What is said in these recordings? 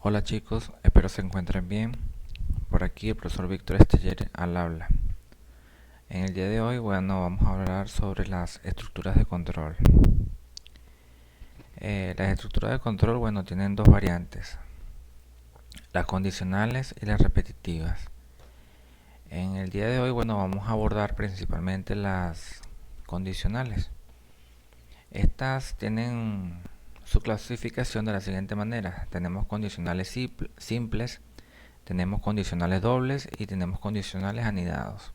Hola chicos, espero se encuentren bien. Por aquí el profesor Víctor Esteller al habla. En el día de hoy, vamos a hablar sobre las estructuras de control. Las estructuras de control, tienen dos variantes, las condicionales y las repetitivas. En el día de hoy, vamos a abordar principalmente las condicionales. Estas tienen su clasificación de la siguiente manera. Tenemos condicionales simples, tenemos condicionales dobles y tenemos condicionales anidados.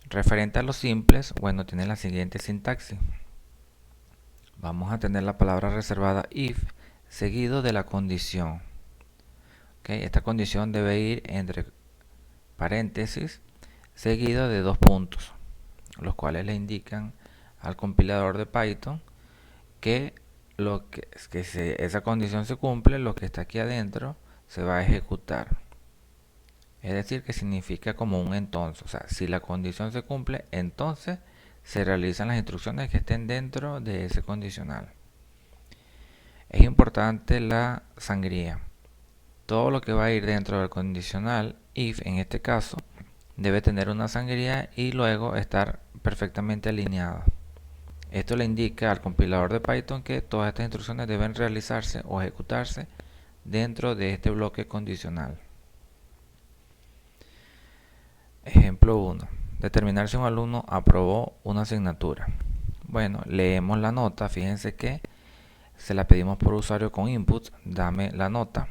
Referente a los simples, tiene la siguiente sintaxis. Vamos a tener la palabra reservada if seguido de la condición. Esta condición debe ir entre paréntesis seguido de dos puntos, los cuales le indican al compilador de Python que esa condición se cumple, lo que está aquí adentro se va a ejecutar. Es decir, que significa como un entonces. O sea, si la condición se cumple, entonces se realizan las instrucciones que estén dentro de ese condicional. Es importante la sangría. Todo lo que va a ir dentro del condicional if, en este caso, debe tener una sangría y luego estar perfectamente alineado. Esto le indica al compilador de Python que todas estas instrucciones deben realizarse o ejecutarse dentro de este bloque condicional. Ejemplo 1. Determinar si un alumno aprobó una asignatura. Bueno, leemos la nota. Fíjense que se la pedimos por usuario con input. Dame la nota.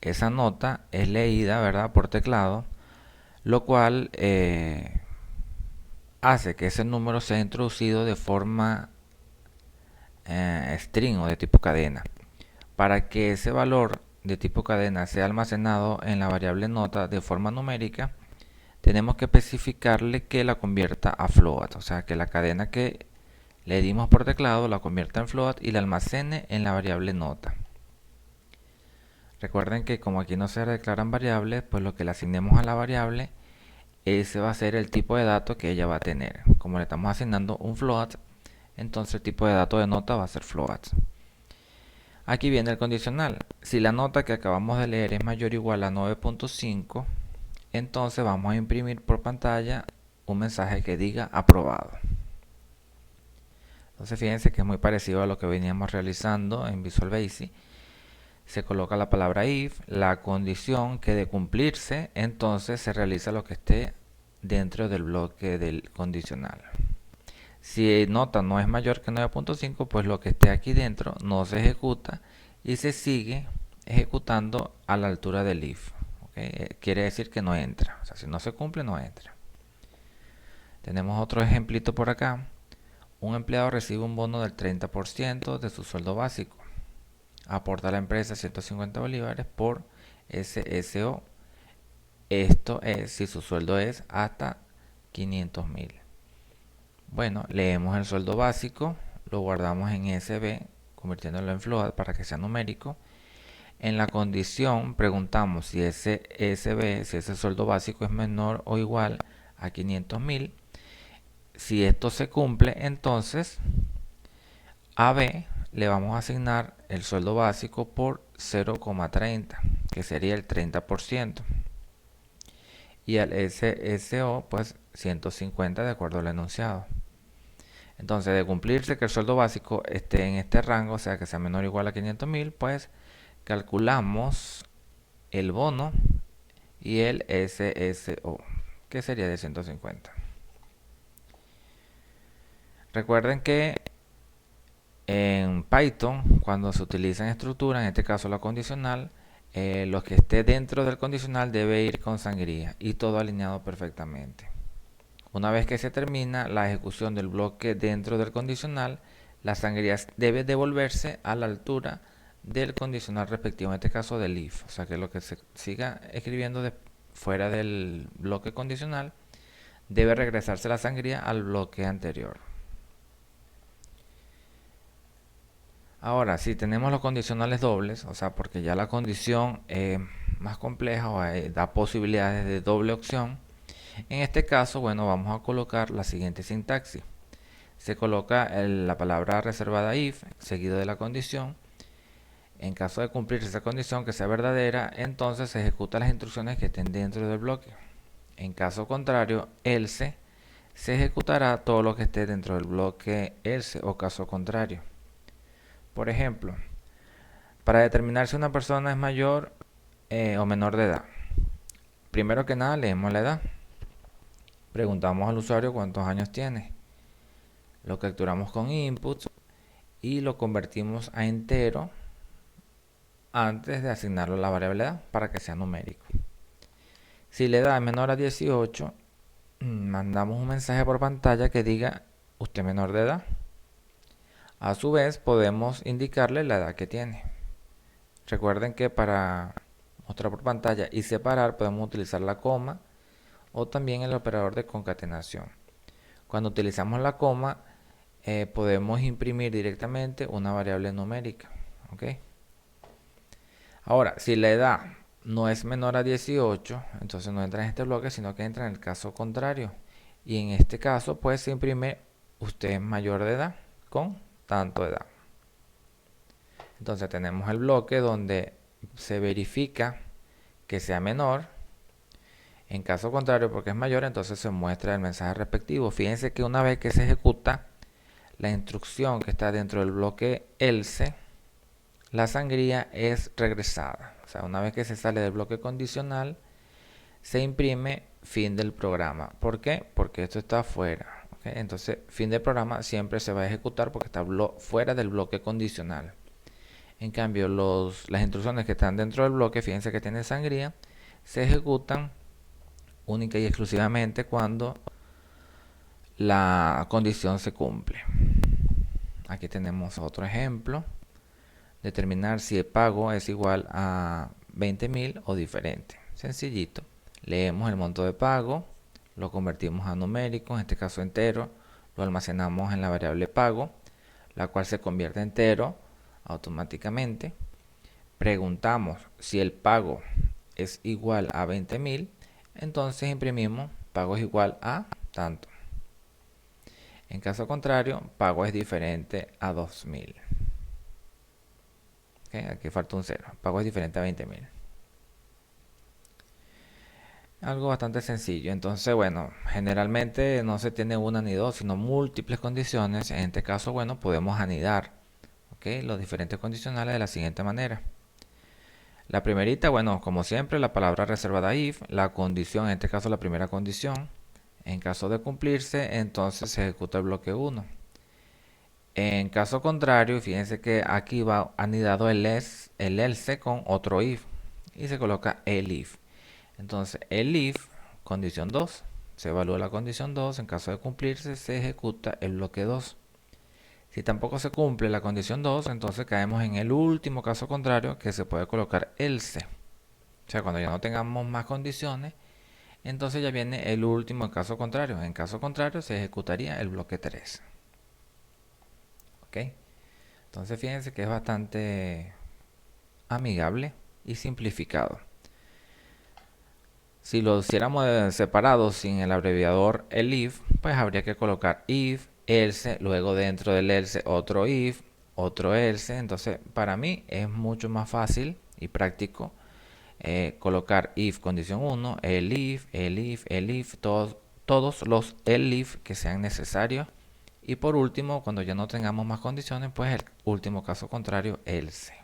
Esa nota es leída, ¿verdad?, por teclado, lo cual hace que ese número sea introducido de forma string o de tipo cadena. Para que ese valor de tipo cadena sea almacenado en la variable nota de forma numérica, tenemos que especificarle que la convierta a float, o sea que la cadena que le dimos por teclado la convierta en float y la almacene en la variable nota. Recuerden que como aquí no se declaran variables, pues lo que le asignemos a la variable, ese va a ser el tipo de dato que ella va a tener. Como le estamos asignando un float, entonces el tipo de dato de nota va a ser float. Aquí viene el condicional. Si la nota que acabamos de leer es mayor o igual a 9.5, entonces vamos a imprimir por pantalla un mensaje que diga aprobado. Entonces fíjense que es muy parecido a lo que veníamos realizando en Visual Basic. Se coloca la palabra if, la condición que de cumplirse, entonces se realiza lo que esté dentro del bloque del condicional. Si nota no es mayor que 9.5, pues lo que esté aquí dentro no se ejecuta y se sigue ejecutando a la altura del if. Quiere decir que no entra. O sea, si no se cumple, no entra. Tenemos otro ejemplito por acá. Un empleado recibe un bono del 30% de su sueldo básico. Aporta a la empresa 150 bolívares por SSO. Esto es si su sueldo es hasta 500.000. Bueno, leemos el sueldo básico, lo guardamos en SB, convirtiéndolo en float para que sea numérico. En la condición preguntamos si ese SB, si ese sueldo básico es menor o igual a 500.000. Si esto se cumple, entonces a B le vamos a asignar el sueldo básico por 0,30, que sería el 30%. Y al SSO, pues 150 de acuerdo al enunciado. Entonces, de cumplirse que el sueldo básico esté en este rango, o sea que sea menor o igual a 500.000, pues calculamos el bono y el SSO, que sería de 150. Recuerden que en Python, cuando se utilizan estructuras, en este caso la condicional, lo que esté dentro del condicional debe ir con sangría y todo alineado perfectamente. Una vez que se termina la ejecución del bloque dentro del condicional, la sangría debe devolverse a la altura del condicional respectivo, en este caso del if. O sea que lo que se siga escribiendo fuera del bloque condicional debe regresarse la sangría al bloque anterior. Ahora, si tenemos los condicionales dobles, o sea, porque ya la condición es más compleja o da posibilidades de doble opción, en este caso, vamos a colocar la siguiente sintaxis. Se coloca la palabra reservada if seguido de la condición En caso de cumplir esa condición que sea verdadera, entonces se ejecutan las instrucciones que estén dentro del bloque. En caso contrario, else, se ejecutará todo lo que esté dentro del bloque else o caso contrario. Por ejemplo, para determinar si una persona es mayor o menor de edad, primero que nada leemos la edad. Preguntamos al usuario cuántos años tiene. Lo capturamos con inputs y lo convertimos a entero antes de asignarlo a la variable edad para que sea numérico. Si la edad es menor a 18, mandamos un mensaje por pantalla que diga usted es menor de edad. A su vez podemos indicarle la edad que tiene. Recuerden que para mostrar por pantalla y separar podemos utilizar la coma o también el operador de concatenación. Cuando utilizamos la coma podemos imprimir directamente una variable numérica. ¿Okay? Ahora, si la edad no es menor a 18, entonces no entra en este bloque, sino que entra en el caso contrario. Y en este caso, pues se imprime usted es mayor de edad con tanto de edad. Entonces tenemos el bloque donde se verifica que sea menor. En caso contrario, porque es mayor, entonces se muestra el mensaje respectivo. Fíjense que una vez que se ejecuta la instrucción que está dentro del bloque else, la sangría es regresada. O sea, una vez que se sale del bloque condicional, se imprime fin del programa. ¿Por qué? Porque esto está fuera. ¿Okay? Entonces, fin del programa siempre se va a ejecutar porque está fuera del bloque condicional. En cambio, las instrucciones que están dentro del bloque, fíjense que tiene sangría, se ejecutan única y exclusivamente cuando la condición se cumple. Aquí tenemos otro ejemplo. Determinar si el pago es igual a 20.000 o diferente. Sencillito. Leemos el monto de pago, lo convertimos a numérico, en este caso entero, lo almacenamos en la variable pago, la cual se convierte en entero automáticamente. Preguntamos si el pago es igual a 20.000, entonces imprimimos pago es igual a tanto. En caso contrario, pago es diferente a 2.000. ¿Okay? Aquí falta un 0. Pago es diferente a 20.000. Algo bastante sencillo. Entonces, bueno, generalmente no se tiene una ni dos, sino múltiples condiciones. En este caso, bueno, podemos anidar, ¿okay? Los diferentes condicionales de la siguiente manera. La primerita, bueno, como siempre, la palabra reservada if, la condición, en este caso la primera condición. En caso de cumplirse, entonces se ejecuta el bloque 1. En caso contrario, fíjense que aquí va anidado el else con otro if y se coloca el if. Entonces el if, condición 2, se evalúa la condición 2, en caso de cumplirse se ejecuta el bloque 2. Si tampoco se cumple la condición 2, entonces caemos en el último caso contrario que se puede colocar else. O sea, cuando ya no tengamos más condiciones, entonces ya viene el último caso contrario. En caso contrario se ejecutaría el bloque 3. ¿Ok? Entonces fíjense que es bastante amigable y simplificado. Si lo hiciéramos separado sin el abreviador el if, pues habría que colocar if, else, luego dentro del else otro if, otro else. Entonces para mí es mucho más fácil y práctico colocar if condición 1, el if, todos los el if que sean necesarios. Y por último, cuando ya no tengamos más condiciones, pues el último caso contrario, else.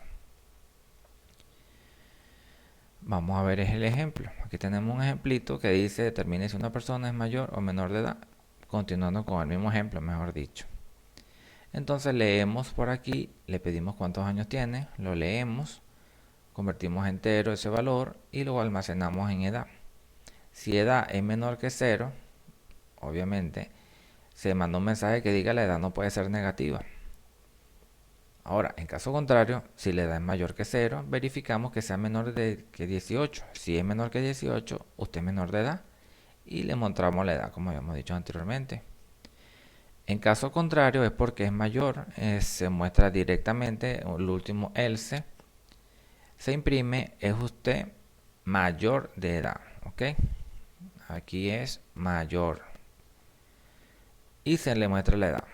Vamos a ver el ejemplo. Aquí tenemos un ejemplito que dice determine si una persona es mayor o menor de edad. Continuando con el mismo ejemplo, mejor dicho. Entonces leemos por aquí, le pedimos cuántos años tiene, lo leemos, convertimos entero ese valor y lo almacenamos en edad. Si edad es menor que 0, obviamente, se manda un mensaje que diga la edad no puede ser negativa. Ahora, en caso contrario, si la edad es mayor que 0, verificamos que sea menor que 18. Si es menor que 18, usted es menor de edad y le mostramos la edad, como habíamos dicho anteriormente. En caso contrario, es porque es mayor, se muestra directamente el último else. Se imprime, es usted mayor de edad. ¿Ok? Aquí es mayor. Y se le muestra la edad.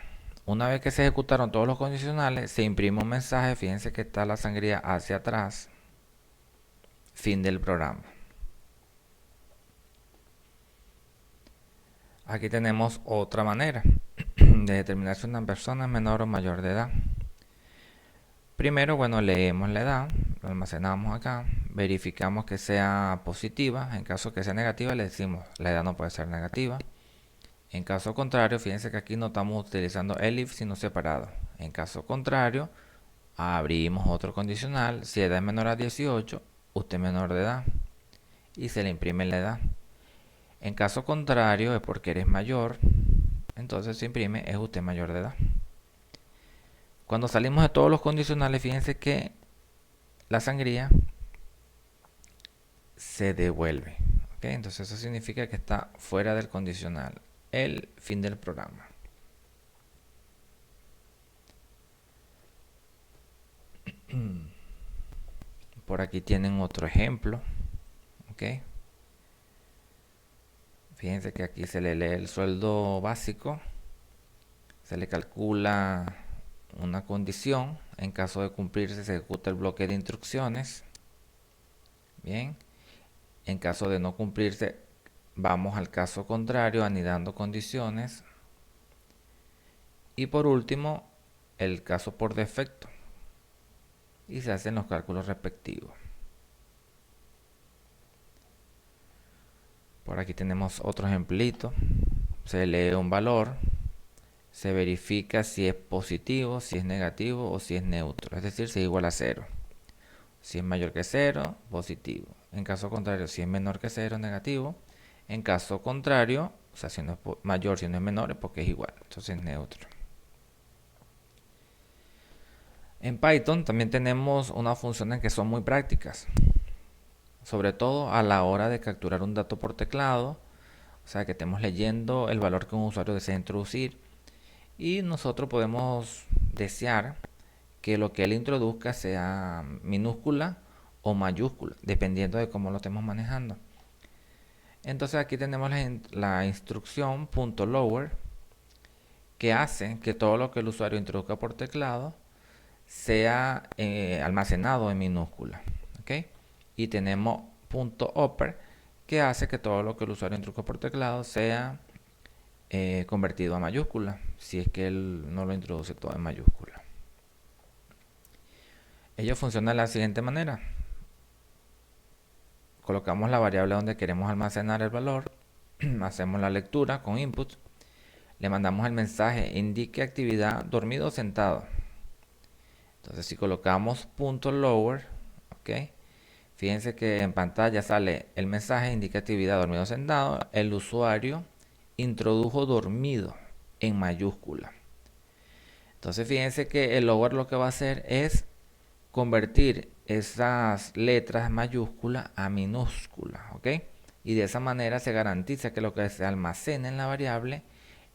Una vez que se ejecutaron todos los condicionales, se imprime un mensaje. Fíjense que está la sangría hacia atrás. Fin del programa. Aquí tenemos otra manera de determinar si una persona es menor o mayor de edad. Primero, bueno, leemos la edad, lo almacenamos acá, verificamos que sea positiva. En caso que sea negativa, le decimos la edad no puede ser negativa. En caso contrario, fíjense que aquí no estamos utilizando el if sino separado. En caso contrario, abrimos otro condicional. Si edad es menor a 18, usted es menor de edad y se le imprime la edad. En caso contrario, es porque eres mayor, entonces se imprime es usted mayor de edad. Cuando salimos de todos los condicionales, fíjense que la sangría se devuelve. ¿Okay? Entonces eso significa que está fuera del condicional. El fin del programa. Por aquí tienen otro ejemplo. ¿Okay? Fíjense que aquí se le lee el sueldo básico. Se le calcula una condición. En caso de cumplirse, se ejecuta el bloque de instrucciones. Bien. En caso de no cumplirse, vamos al caso contrario, anidando condiciones. Y por último, el caso por defecto. Y se hacen los cálculos respectivos. Por aquí tenemos otro ejemplito. Se lee un valor. Se verifica si es positivo, si es negativo o si es neutro. Es decir, si es igual a 0. Si es mayor que 0, positivo. En caso contrario, si es menor que 0, negativo. En caso contrario, o sea, si no es mayor, si no es menor, es porque es igual. Entonces es neutro. En Python también tenemos unas funciones que son muy prácticas. Sobre todo a la hora de capturar un dato por teclado. O sea, que estemos leyendo el valor que un usuario desea introducir. Y nosotros podemos desear que lo que él introduzca sea minúscula o mayúscula, dependiendo de cómo lo estemos manejando. Entonces aquí tenemos la instrucción .lower, que hace que todo lo que el usuario introduzca por teclado sea almacenado en minúscula. ¿Okay? Y tenemos .upper, que hace que todo lo que el usuario introduzca por teclado sea convertido a mayúscula, si es que él no lo introduce todo en mayúscula. Ello funciona de la siguiente manera. Colocamos la variable donde queremos almacenar el valor, hacemos la lectura con input, le mandamos el mensaje indique actividad dormido o sentado. Entonces si colocamos .lower, ¿okay? Fíjense que en pantalla sale el mensaje indique actividad dormido o sentado. El usuario introdujo dormido en mayúscula. Entonces fíjense que el lower lo que va a hacer es convertir esas letras mayúsculas a minúsculas, ¿ok? Y de esa manera se garantiza que lo que se almacena en la variable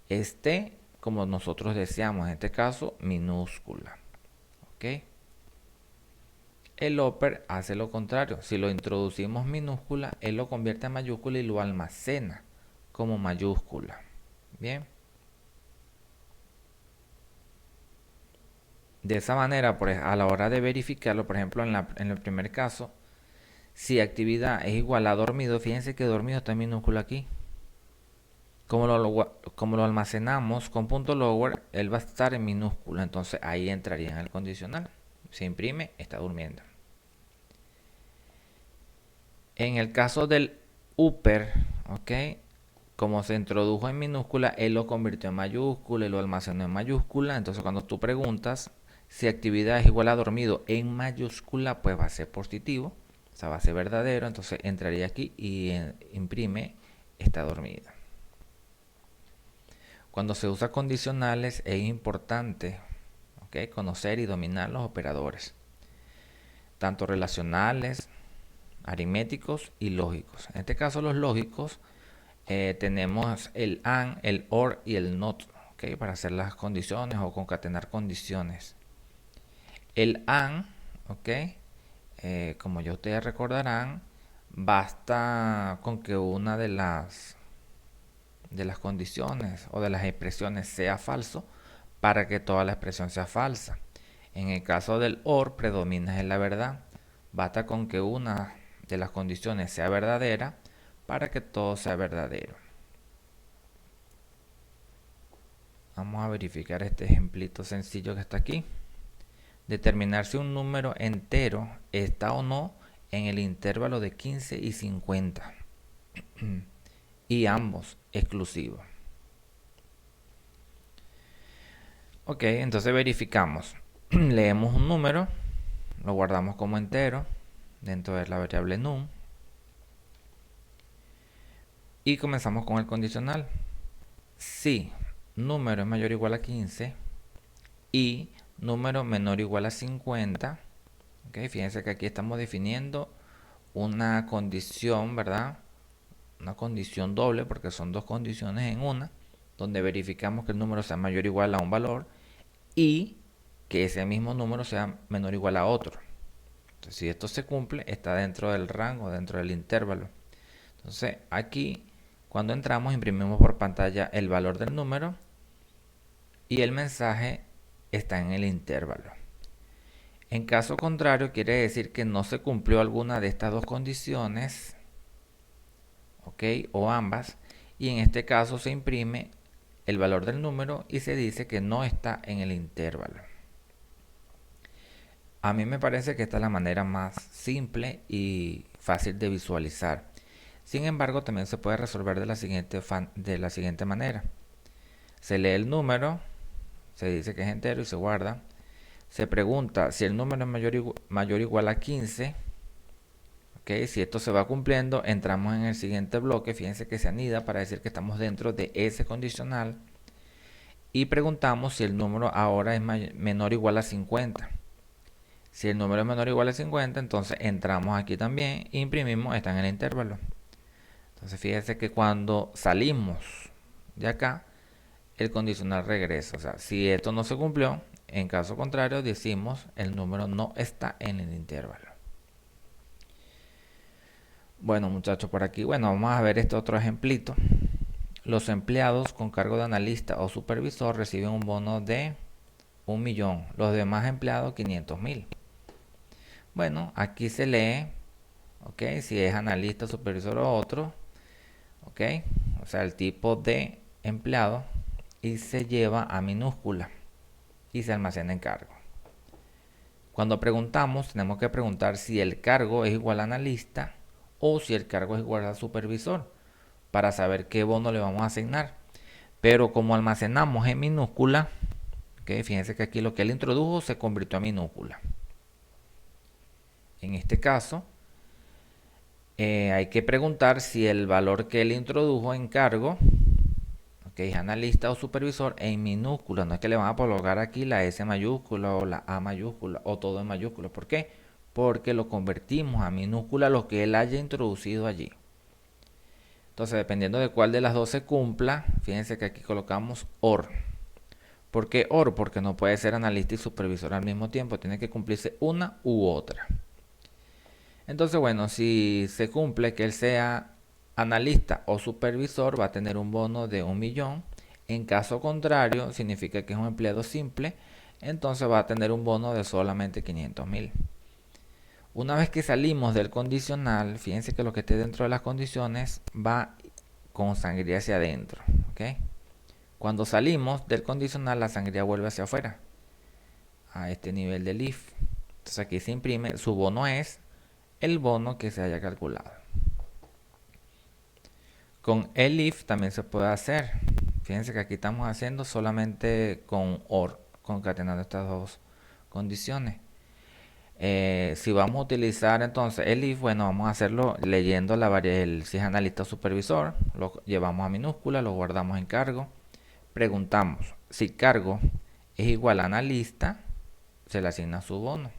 esté como nosotros deseamos, en este caso minúscula, ¿ok? El upper hace lo contrario. Si lo introducimos minúscula, él lo convierte en mayúscula y lo almacena como mayúscula. Bien. De esa manera, a la hora de verificarlo, por ejemplo, en el primer caso, si actividad es igual a dormido, fíjense que dormido está en minúscula aquí. Como lo almacenamos con .lower, él va a estar en minúscula, entonces ahí entraría en el condicional. Se imprime, está durmiendo. En el caso del upper, ¿ok? Como se introdujo en minúscula, él lo convirtió en mayúscula y lo almacenó en mayúscula. Entonces cuando tú preguntas si actividad es igual a dormido en mayúscula, pues va a ser positivo, o sea, va a ser verdadero. Entonces entraría aquí y imprime está dormida. Cuando se usa condicionales es importante, ¿okay? Conocer y dominar los operadores, tanto relacionales, aritméticos y lógicos. En este caso los lógicos tenemos el AND, el OR y el NOT, ¿okay? Para hacer las condiciones o concatenar condiciones. El AND, ¿okay? Como ya ustedes recordarán, basta con que una de las condiciones o de las expresiones sea falso para que toda la expresión sea falsa. En el caso del OR predomina en la verdad. Basta con que una de las condiciones sea verdadera para que todo sea verdadero. Vamos a verificar este ejemplito sencillo que está aquí. Determinar si un número entero está o no en el intervalo de 15 y 50 y ambos exclusivos. Ok, entonces verificamos. Leemos un número, lo guardamos como entero dentro de la variable num y comenzamos con el condicional. Si número es mayor o igual a 15 y número menor o igual a 50, okay, fíjense que aquí estamos definiendo una condición, ¿verdad? Una condición doble porque son dos condiciones en una, donde verificamos que el número sea mayor o igual a un valor y que ese mismo número sea menor o igual a otro. Entonces, si esto se cumple, está dentro del rango, dentro del intervalo. Entonces, aquí, cuando entramos, imprimimos por pantalla el valor del número y el mensaje está en el intervalo. En caso contrario, quiere decir que no se cumplió alguna de estas dos condiciones, ¿ok? O ambas, y en este caso se imprime el valor del número y se dice que no está en el intervalo. A mí me parece que esta es la manera más simple y fácil de visualizar. Sin embargo, también se puede resolver de la siguiente manera. Se lee el número, se dice que es entero y se guarda. Se pregunta si el número es mayor o igual a 15. Okay, si esto se va cumpliendo, entramos en el siguiente bloque. Fíjense que se anida para decir que estamos dentro de ese condicional. Y preguntamos si el número ahora es menor o igual a 50. Si el número es menor o igual a 50, entonces entramos aquí también e imprimimos, está en el intervalo. Entonces fíjense que cuando salimos de acá, el condicional regresa. O sea, si esto no se cumplió, en caso contrario decimos el número no está en el intervalo. Bueno, muchachos, por aquí, bueno, vamos a ver este otro ejemplito. Los empleados con cargo de analista o supervisor reciben un bono de 1.000.000. Los demás empleados 500.000. Bueno, aquí se lee, ok, si es analista, supervisor o otro, ok, o sea, el tipo de empleado y se lleva a minúscula y se almacena en cargo. Cuando preguntamos, tenemos que preguntar si el cargo es igual a analista o si el cargo es igual a supervisor para saber qué bono le vamos a asignar. Pero como almacenamos en minúscula, okay, fíjense que aquí lo que él introdujo se convirtió a minúscula. En este caso, hay que preguntar si el valor que él introdujo en cargo, okay, es analista o supervisor, en minúscula. No es que le van a colocar aquí la S mayúscula o la A mayúscula o todo en mayúscula. ¿Por qué? Porque lo convertimos a minúscula lo que él haya introducido allí. Entonces, dependiendo de cuál de las dos se cumpla, fíjense que aquí colocamos OR. ¿Por qué OR? Porque no puede ser analista y supervisor al mismo tiempo. Tiene que cumplirse una u otra. Entonces, bueno, si se cumple que él sea analista o supervisor, va a tener un bono de 1.000.000. En caso contrario, significa que es un empleado simple, entonces va a tener un bono de solamente 500.000. Una vez que salimos del condicional, fíjense que lo que esté dentro de las condiciones va con sangría hacia adentro. ¿Okay? Cuando salimos del condicional, la sangría vuelve hacia afuera, a este nivel del if. Entonces aquí se imprime, su bono es el bono que se haya calculado. Con el if también se puede hacer. Fíjense que aquí estamos haciendo solamente con OR, concatenando estas dos condiciones. Si vamos a utilizar entonces el if, bueno, vamos a hacerlo leyendo la variable, si es analista o supervisor, lo llevamos a minúscula, lo guardamos en cargo. Preguntamos si cargo es igual a analista, se le asigna su bono.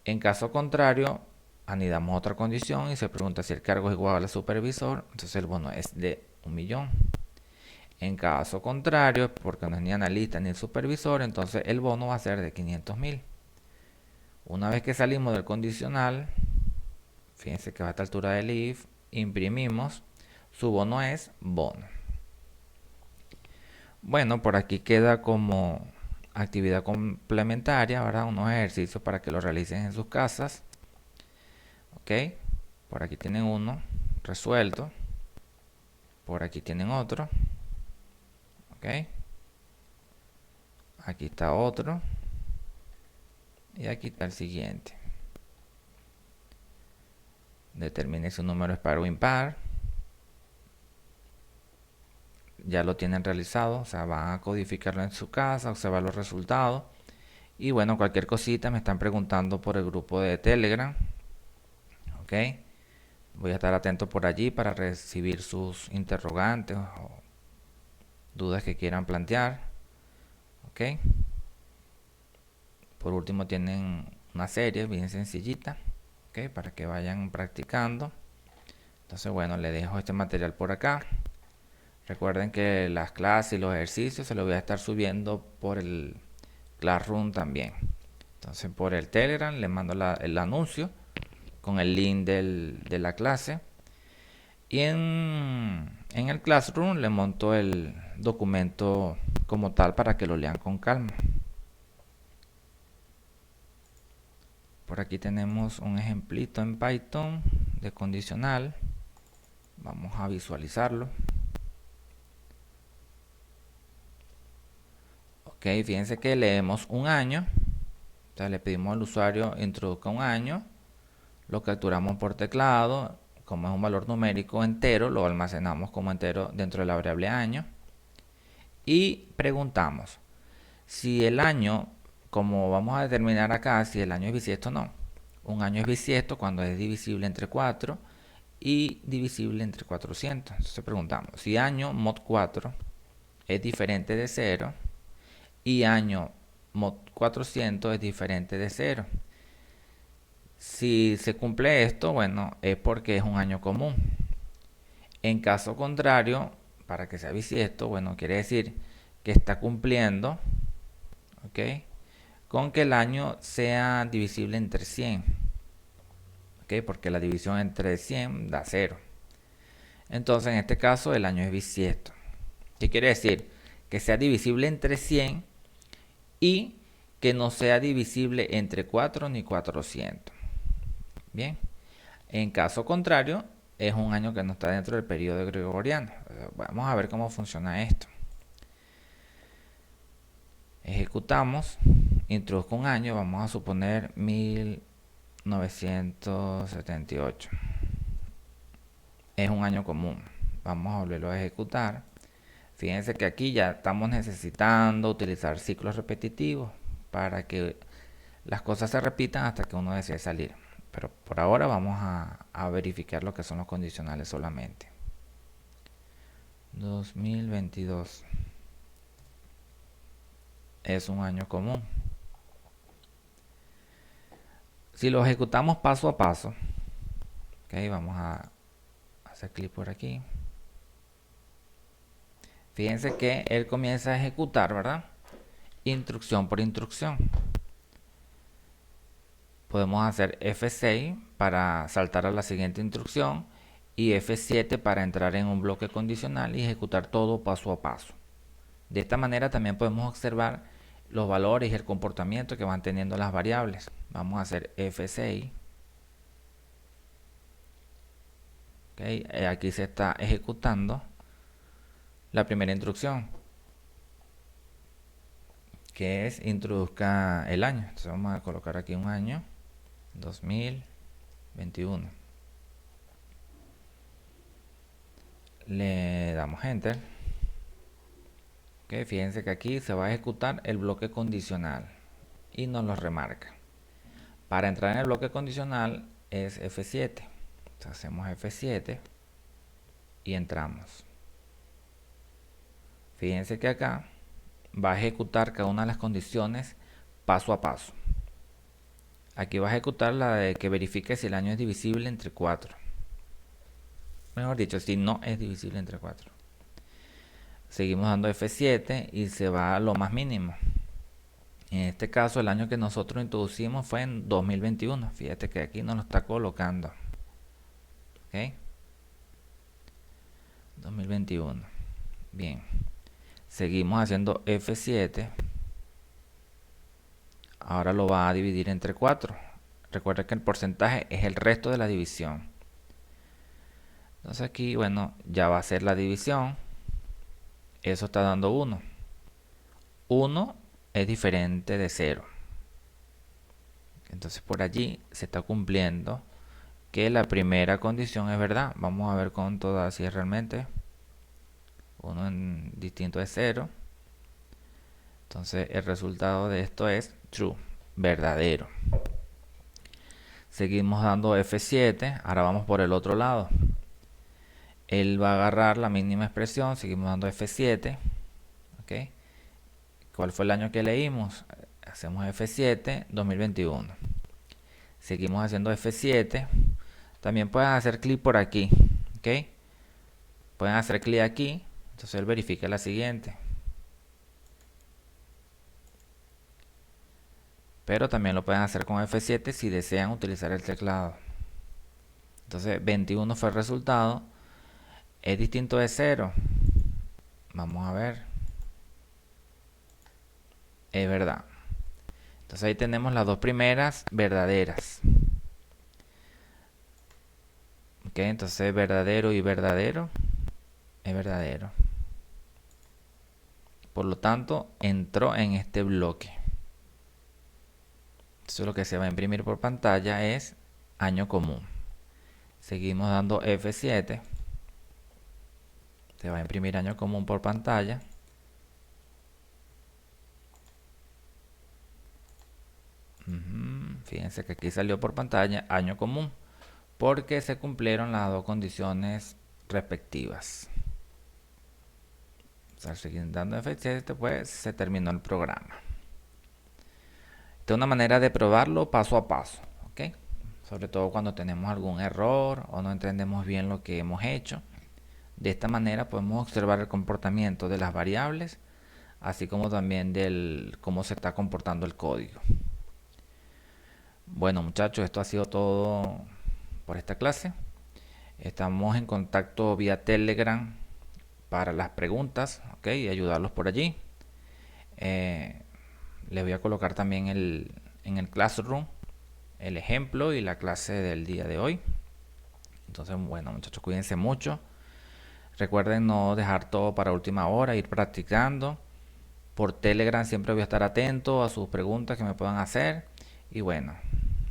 En caso contrario, anidamos otra condición y se pregunta si el cargo es igual a supervisor, entonces el bono es de 1.000.000. En caso contrario, porque no es ni analista ni el supervisor, entonces el bono va a ser de 500.000. Una vez que salimos del condicional, fíjense que va a esta altura del if, imprimimos, su bono es bono. Bueno, por aquí queda como actividad complementaria, ¿verdad? Unos ejercicios para que lo realicen en sus casas. ¿Ok? Por aquí tienen uno resuelto. Por aquí tienen otro. ¿Ok? Aquí está otro. Y aquí está el siguiente. Determine si un número es par o impar. Ya lo tienen realizado, o sea, van a codificarlo en su casa, observar los resultados. Y bueno, cualquier cosita me están preguntando por el grupo de Telegram. ¿Ok? Voy a estar atento por allí para recibir sus interrogantes o dudas que quieran plantear. ¿Ok? Por último tienen una serie bien sencillita. ¿Ok? Para que vayan practicando. Entonces bueno, le dejo este material por acá. Recuerden que las clases y los ejercicios se los voy a estar subiendo por el Classroom también. Entonces por el Telegram les mando el anuncio con el link de la clase. Y en el Classroom le monto el documento como tal para que lo lean con calma. Por aquí tenemos un ejemplito en Python de condicional. Vamos a visualizarlo. Ok, fíjense que leemos un año. Entonces le pedimos al usuario introduzca un año. Lo capturamos por teclado. Como es un valor numérico entero, lo almacenamos como entero dentro de la variable año. Y preguntamos si el año, como vamos a determinar acá, si el año es bisiesto o no. Un año es bisiesto cuando es divisible entre 4 y divisible entre 400. Entonces preguntamos si año mod 4 es diferente de 0 y año mod 400 es diferente de 0. Si se cumple esto, bueno, es porque es un año común. En caso contrario, para que sea bisiesto, bueno, quiere decir que está cumpliendo, ¿ok? Con que el año sea divisible entre 100, ¿ok? Porque la división entre 100 da 0. Entonces, en este caso, el año es bisiesto. ¿Qué quiere decir? Que sea divisible entre 100 y que no sea divisible entre 4 ni 400. Bien. En caso contrario, es un año que no está dentro del periodo gregoriano. Vamos a ver cómo funciona esto. Ejecutamos, introduzco un año, vamos a suponer 1978. Es un año común. Vamos a volverlo a ejecutar. Fíjense que aquí ya estamos necesitando utilizar ciclos repetitivos para que las cosas se repitan hasta que uno desee salir. Pero por ahora vamos a verificar lo que son los condicionales solamente. 2022 es un año común. Si lo ejecutamos paso a paso, okay, vamos a hacer clic por aquí. Fíjense que él comienza a ejecutar, ¿verdad? Instrucción por instrucción. Podemos hacer F6 para saltar a la siguiente instrucción y F7 para entrar en un bloque condicional y ejecutar todo paso a paso. De esta manera también podemos observar los valores y el comportamiento que van teniendo las variables. Vamos a hacer F6. Okay, aquí se está ejecutando la primera instrucción, que es introduzca el año. Entonces vamos a colocar aquí un año, 2021. Le damos enter. Okay, fíjense que aquí se va a ejecutar el bloque condicional y nos lo remarca. Para entrar en el bloque condicional es F7. Entonces hacemos F7 y entramos. Fíjense que acá va a ejecutar cada una de las condiciones paso a paso. Aquí va a ejecutar la de que verifique si el año es divisible entre 4. Mejor dicho, si no es divisible entre 4. Seguimos dando F7 y se va a lo más mínimo. En este caso, el año que nosotros introducimos fue en 2021. Fíjate que aquí nos lo está colocando. ¿Ok? 2021. Bien. Seguimos haciendo F7. Ahora lo va a dividir entre 4. Recuerda que el porcentaje es el resto de la división. Entonces aquí, bueno, ya va a ser la división. Eso está dando 1. 1 es diferente de 0. Entonces por allí se está cumpliendo que la primera condición es verdad. Vamos a ver con todas si es realmente 1 en distinto de 0. Entonces el resultado de esto es true, verdadero. Seguimos dando F7. Ahora vamos por el otro lado. Él va a agarrar la mínima expresión. Seguimos dando F7. ¿Okay? ¿Cuál fue el año que leímos? Hacemos F7, 2021. Seguimos haciendo F7. También pueden hacer clic por aquí. ¿Ok? Pueden hacer clic aquí. Entonces él verifica la siguiente. Pero también lo pueden hacer con F7 si desean utilizar el teclado. Entonces 21 fue el resultado. Es distinto de 0. Vamos a ver. Es verdad. Entonces ahí tenemos las dos primeras verdaderas. Ok, entonces verdadero y verdadero es verdadero. Por lo tanto, entró en este bloque. Entonces lo que se va a imprimir por pantalla es año común. Seguimos dando F7. Se va a imprimir año común por pantalla. Fíjense que aquí salió por pantalla año común, porque se cumplieron las dos condiciones respectivas. Al seguir dando F7, pues se terminó el programa. Esta es una manera de probarlo paso a paso, ¿ok? Sobre todo cuando tenemos algún error o no entendemos bien lo que hemos hecho. De esta manera podemos observar el comportamiento de las variables, así como también del cómo se está comportando el código. Bueno, muchachos, esto ha sido todo por esta clase. Estamos en contacto vía Telegram para las preguntas, ¿ok? Y ayudarlos por allí. Les voy a colocar también en el Classroom el ejemplo y la clase del día de hoy. Entonces, bueno, muchachos, cuídense mucho. Recuerden no dejar todo para última hora, ir practicando. Por Telegram siempre voy a estar atento a sus preguntas que me puedan hacer. Y bueno,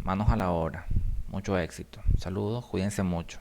manos a la obra. Mucho éxito. Saludos, cuídense mucho.